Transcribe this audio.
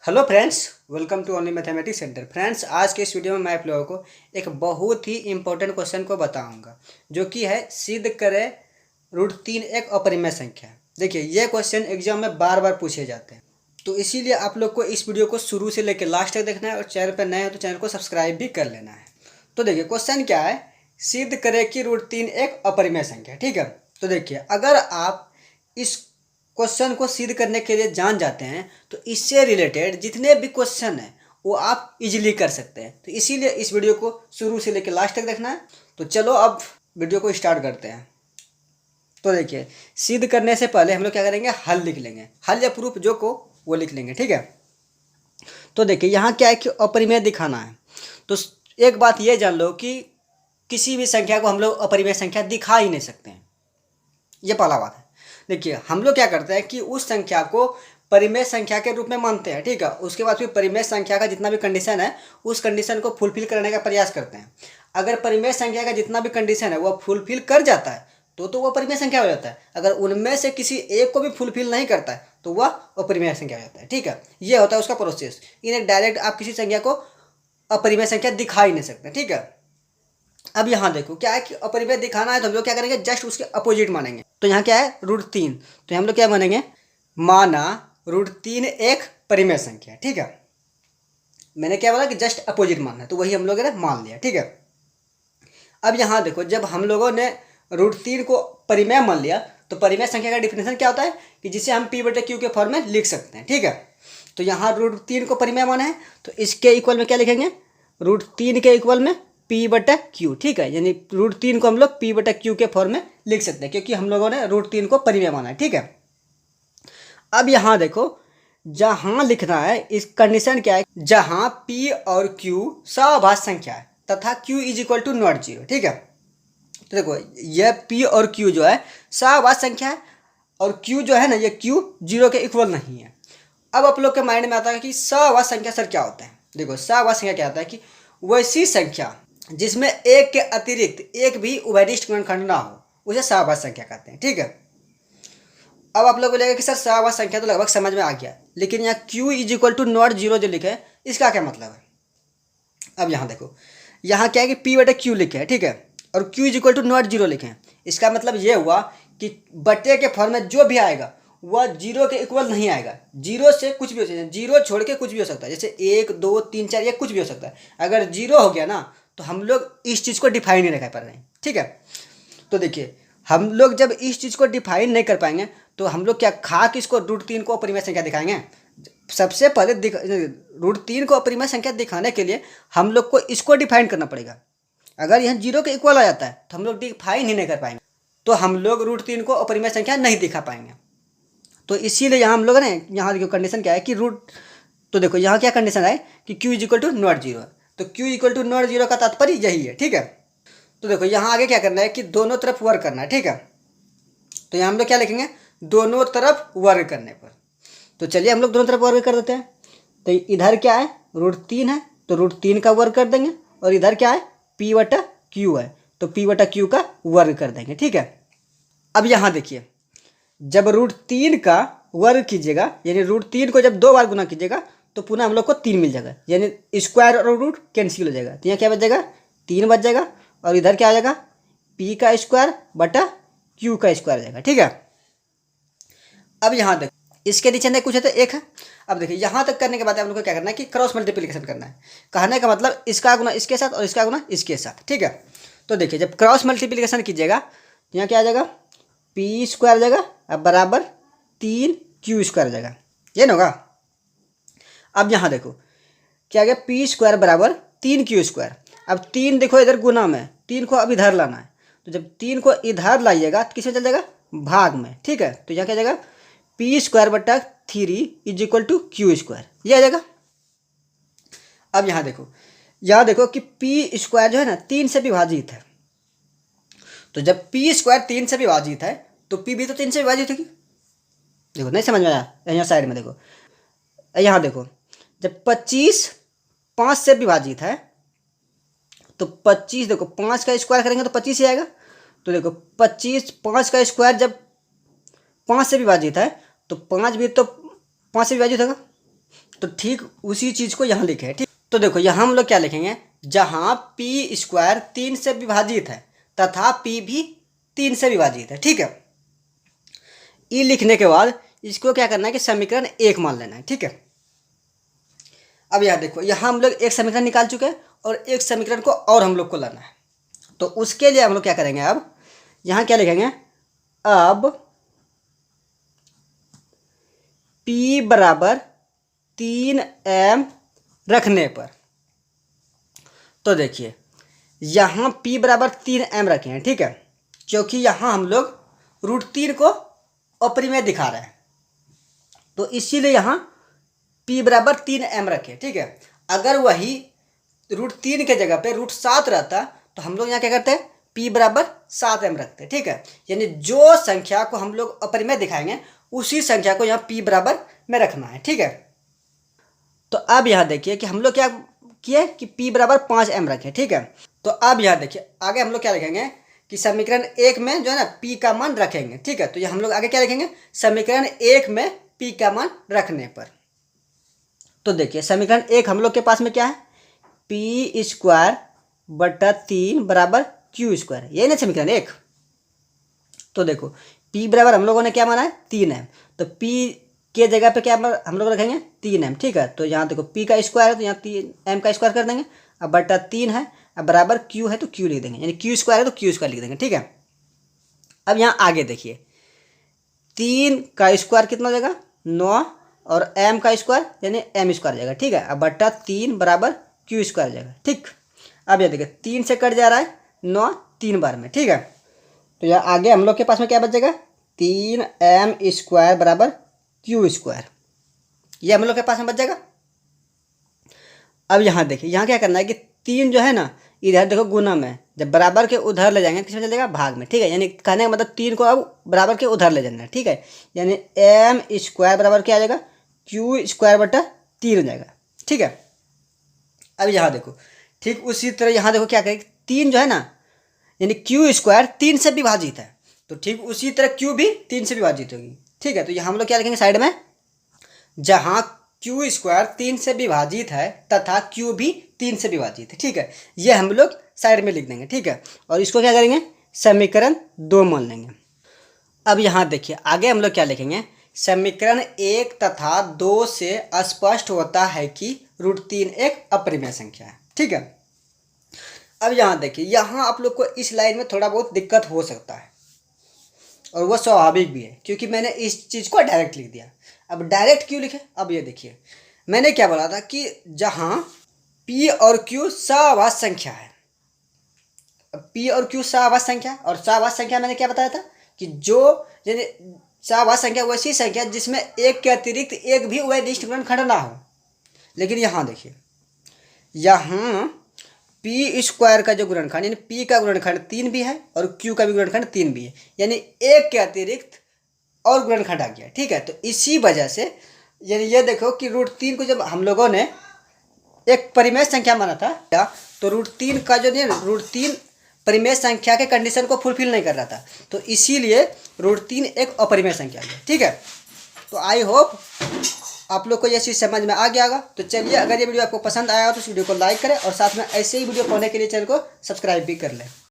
Hello friends, welcome to only mathematics centre. Friends, आज के इस वीडियो में मैं आप लोगों को एक बहुत ही इंपॉर्टेंट क्वेश्चन को बताऊंगा, जो कि है सिद्ध करें √3 एक अपरिमेय संख्या। देखिए, ये क्वेश्चन एग्जाम में बार बार पूछे जाते हैं, तो इसीलिए आप लोग को इस वीडियो को शुरू से लेकर लास्ट तक देखना है और चैनल पर नए हो तो चैनल को सब्सक्राइब भी कर लेना है। तो देखिए, क्वेश्चन क्या है, सिद्ध करें कि √3 एक अपरिमेय संख्या। ठीक है, तो देखिए, अगर आप इस क्वेश्चन को सिद्ध करने के लिए जान जाते हैं तो इससे रिलेटेड जितने भी क्वेश्चन हैं वो आप इजीली कर सकते हैं। तो इसीलिए इस वीडियो को शुरू से लेकर लास्ट तक देखना है। तो चलो अब वीडियो को स्टार्ट करते हैं। तो देखिए, सिद्ध करने से पहले हम लोग क्या करेंगे, हल लिख लेंगे। हल या प्रूफ जो को वो लिख लेंगे। ठीक है, तो देखिए यहाँ क्या है कि अपरिमेय दिखाना है। तो एक बात ये जान लो कि किसी भी संख्या को हम लोग अपरिमेय संख्या दिखा ही नहीं सकते हैं। ये पहला बात है। देखिए, हम लोग क्या करते हैं कि उस संख्या को परिमेय संख्या के रूप में मानते हैं। ठीक है, उसके बाद फिर परिमेय संख्या का जितना भी कंडीशन है उस कंडीशन को फुलफिल करने का प्रयास करते हैं। अगर परिमेय संख्या का जितना भी कंडीशन है वो फुलफिल कर जाता है तो वो परिमेय संख्या हो जाता है। अगर उनमें से किसी एक को भी फुलफिल नहीं करता है तो वह अपरिमेय संख्या हो जाता है। ठीक है, ये होता है उसका प्रोसेस। इन्हें डायरेक्ट आप किसी संख्या को अपरिमेय संख्या दिखा ही नहीं सकते। ठीक है, अब यहाँ देखो क्या है कि अपरिमेय दिखाना है तो हम लोग क्या करेंगे, जस्ट उसके अपोजिट मानेंगे। तो यहाँ क्या है, √3, तो हम लोग क्या मानेंगे, माना √3 एक परिमेय संख्या। ठीक है, मैंने क्या बोला कि जस्ट अपोजिट मानना है, तो वही हम लोग ने मान लिया। ठीक है, अब यहाँ देखो, जब हम लोगों ने √3 को परिमेय मान लिया तो परिमेय संख्या का डिफिनेशन क्या होता है कि जिसे हम P/Q के फॉर्म में लिख सकते हैं। ठीक है, तो यहाँ √3 को परिमेय माना है तो इसके इक्वल में क्या लिखेंगे, √3 के इक्वल में P/Q। ठीक है, यानी √3 को हम लोग P/Q के फॉर्म में लिख सकते हैं क्योंकि हम लोगों ने √3 को परिमेय माना है। ठीक है, अब यहाँ देखो, जहाँ लिखना है इस कंडीशन क्या है, जहाँ P और Q सभाज्य संख्या है तथा Q = नॉट जीरो। ठीक है, तो देखो यह P और Q जो है सभाज्य संख्या है और Q जो है ना, ये Q 0 के इक्वल नहीं है। अब आप लोग के माइंड में आता है कि सभाज्य संख्या सर क्या होता है। देखो, सभाज्य संख्या क्या होता है कि वैसी संख्या जिसमें एक के अतिरिक्त एक भी उभयनिष्ठ गुणनखंड ना हो उसे सभाज्य संख्या कहते हैं। ठीक है, अब आप लोग बोलेंगे कि सर सभाज्य संख्या तो लगभग समझ में आ गया, लेकिन यहाँ Q = नॉट जीरो जो लिखे है इसका क्या मतलब है। अब यहाँ देखो, यहाँ क्या है कि P/Q लिखे है। ठीक है, और Q = नॉट जीरो लिखे हैं। इसका मतलब ये हुआ कि बटे के फॉर्म में जो भी आएगा वह 0 के इक्वल नहीं आएगा। 0 से कुछ भी हो सकता है, 0 छोड़ के कुछ भी हो सकता है, जैसे 1 2 3 4 ये कुछ भी हो सकता है। अगर 0 हो गया ना तो हम लोग इस चीज़ को डिफाइन नहीं कर पा रहे हैं। ठीक है, तो देखिए, हम लोग जब इस चीज़ को डिफाइन नहीं कर पाएंगे तो हम लोग क्या खाक इसको √3 को अपरिमेय संख्या दिखाएंगे। सबसे पहले √3 को अपरिमेय संख्या दिखाने के लिए हम लोग को इसको डिफाइन करना पड़ेगा। अगर यहाँ 0 के इक्वल आ जाता है तो हम लोग डिफाइन ही नहीं कर पाएंगे, तो हम लोग √3 को अपरिमेय संख्या नहीं दिखा पाएंगे। तो इसीलिए यहाँ हम लोग ने यहाँ देखो कंडीशन क्या है कि तो देखो यहाँ क्या कंडीशन है कि Q = नॉट जीरो। तो Q = नॉट जीरो का तात्पर्य यही है। ठीक है, तो देखो यहाँ आगे क्या करना है कि दोनों तरफ वर्क करना है। ठीक है, तो यहाँ हम लोग क्या लिखेंगे, दोनों तरफ वर्क करने पर। तो चलिए हम लोग दोनों तरफ वर्क कर देते हैं। तो इधर क्या है, √3 है तो √3 का वर्क कर देंगे, और इधर क्या है, P/Q है तो P/Q का वर्क कर देंगे। ठीक है, अब यहाँ देखिए, जब √3 का वर्ग कीजिएगा यानी √3 को जब 2 बार गुना कीजिएगा तो पुनः हम लोग को 3 मिल जाएगा, यानी स्क्वायर और रूट कैंसिल हो जाएगा। तो यहाँ क्या बच जाएगा, 3 बच जाएगा, और इधर क्या आ जाएगा, P का स्क्वायर बटा Q का स्क्वायर आ जाएगा। ठीक है, अब यहाँ देखो, इसके नीचे नहीं कुछ है तो 1 है। अब देखिए, यहाँ तक करने के बाद आप लोग को क्या करना है कि क्रॉस मल्टीप्लिकेशन करना है। कहने का मतलब इसका गुना इसके साथ और इसका गुना इसके साथ। ठीक है, तो देखिए, जब क्रॉस मल्टीप्लिकेशन कीजिएगा तो यहाँ क्या आ जाएगा, P² आ जाएगा अब बराबर 3Q² आ जाएगा। ये ना होगा। अब यहाँ देखो क्या आ गया, P² बराबर 3Q²। अब 3 देखो इधर गुना में, 3 को अब इधर लाना है, तो जब 3 को इधर लाइएगा तो किसमें चल जाएगा, भाग में। ठीक है, तो यहाँ क्या जाएगा, P² बटा 3 = Q², ये आ जाएगा। अब यहाँ देखो कि P² जो है ना 3 से विभाजित है, तो जब P² 3 से विभाजित है तो P भी तो 3 से विभाजित होगी। देखो नहीं समझ में आया, यहाँ साइड में देखो, यहाँ देखो, जब 25 5 से विभाजित है तो 25 देखो 5 का स्क्वायर करेंगे तो 25 ही आएगा। तो देखो 25 5 का स्क्वायर जब 5 से विभाजित है तो 5 भी तो 5 से विभाजित होगा। तो ठीक उसी चीज़ को यहाँ लिखे, ठीक। तो देखो यहाँ हम लोग क्या लिखेंगे, जहाँ पी स्क्वायर 3 से विभाजित है तथा पी भी 3 से विभाजित है, ठीक है। ये लिखने के बाद इसको क्या करना है कि समीकरण 1 मान लेना है, ठीक है। अब यहाँ देखो, यहाँ हम लोग एक समीकरण निकाल चुके हैं और एक समीकरण को और हम लोग को लाना है। तो उसके लिए हम लोग क्या करेंगे, अब यहाँ क्या लिखेंगे, अब P बराबर 3m रखने पर, तो देखिए यहाँ P बराबर 3m रखे हैं, ठीक है, क्योंकि यहाँ हम लोग √3 को अपरिमेय दिखा रहे हैं, तो इसीलिए यहाँ P बराबर 3m रखे, ठीक है। अगर वही √3 के जगह पे √7 रहता तो हम लोग यहाँ क्या करते हैं, P बराबर 7m रखते हैं, ठीक है। यानी जो संख्या को हम लोग अपरिमेय दिखाएंगे उसी संख्या को यहाँ P बराबर में रखना है, ठीक है। तो अब यहाँ देखिए कि हम लोग क्या किए कि P बराबर 5m रखें, ठीक है। तो अब यहाँ देखिए आगे हम लोग क्या लिखेंगे कि समीकरण 1 में जो है ना P का मान रखेंगे, ठीक है। तो ये हम लोग आगे क्या लिखेंगे, समीकरण 1 में P का मान रखने पर। तो देखिए समीकरण 1 हम लोग के पास में क्या है, P स्क्वायर बटा 3 बराबर Q स्क्वायर, यही ना समीकरण 1। तो देखो P बराबर हम लोगों ने क्या माना है, 3m, तो P के जगह पे क्या हम लोग रखेंगे 3m, ठीक है। तो यहाँ देखो P का स्क्वायर है तो यहाँ 3m का स्क्वायर कर देंगे, अब बटा 3 है, अब बराबर Q है तो Q लिख देंगे, यानी Q स्क्वायर है तो Q स्क्वायर लिख देंगे, ठीक है। अब यहाँ आगे देखिए 3 का स्क्वायर कितना हो जाएगा 9 और m का स्क्वायर यानी m स्क्वायर जाएगा, ठीक है। अब बटा 3 बराबर Q स्क्वायर जाएगा, ठीक। अब ये देखिए 3 से कट जा रहा है 9 3 बार में, ठीक है। तो यहाँ आगे हम लोग के पास में क्या बचेगा, 3m स्क्वायर बराबर Q स्क्वायर, ये हम लोग के पास में बच जाएगा। अब यहाँ देखिए यहाँ क्या करना है कि 3 जो है ना इधर देखो गुना में, जब बराबर के उधर ले जाएंगे किसमें चल जाएगा, भाग में, ठीक है। यानी कहने का मतलब 3 को अब बराबर के उधर ले जाना है, ठीक है। यानी m स्क्वायर बराबर क्या आ जाएगा, Q स्क्वायर बटा 3 हो जाएगा, ठीक है। अब यहाँ देखो ठीक उसी तरह यहाँ देखो क्या करें, 3 जो है ना यानी Q स्क्वायर 3 से विभाजित है, तो ठीक उसी तरह Q भी 3 से विभाजित होगी, ठीक है। तो यहाँ हम लोग क्या लिखेंगे साइड में, जहाँ Q स्क्वायर 3 से विभाजित है तथा Q भी 3 से विभाजित है, ठीक है। ये हम लोग साइड में लिख देंगे, ठीक है। और इसको क्या करेंगे, समीकरण 2 मान लेंगे। अब यहाँ देखिए आगे हम लोग क्या लिखेंगे, समीकरण 1 तथा 2 से स्पष्ट होता है कि √3 एक अपरिमेय संख्या है, ठीक है। अब यहाँ देखिए यहाँ आप लोग को इस लाइन में थोड़ा बहुत दिक्कत हो सकता है और वह स्वाभाविक भी है, क्योंकि मैंने इस चीज़ को डायरेक्ट लिख दिया। अब डायरेक्ट क्यों लिखे, अब ये देखिए मैंने क्या बोला था कि जहाँ P और Q सवाभाज्य संख्या है, P और Q सवाभाज्य संख्या, और सवाभाज्य संख्या मैंने क्या बताया था कि जो यानी सवाभाज्य संख्या वैसी संख्या जिसमें एक के अतिरिक्त एक भी वैदिष्ट गुणनखंड ना हो। लेकिन यहाँ देखिए यहाँ P स्क्वायर का जो गुणनखंड यानी P का गुणनखंड 3 भी है और Q का भी गुणनखंड 3 भी है, यानी एक के अतिरिक्त और गुणनखंड आ गया, ठीक है। तो इसी वजह से यानी ये देखो कि √3 को जब हम लोगों ने एक परिमेय संख्या माना था तो √3 का जो √3 परिमेय संख्या के कंडीशन को फुलफिल नहीं कर रहा था, तो इसीलिए √3 एक अपरिमेय संख्या है, ठीक है। तो आई होप आप लोग को ये चीज़ समझ में आ गया होगा। तो चलिए अगर ये वीडियो आपको पसंद आया हो तो इस वीडियो को लाइक करें और साथ में ऐसे ही वीडियो पाने के लिए चैनल को सब्सक्राइब भी कर लें।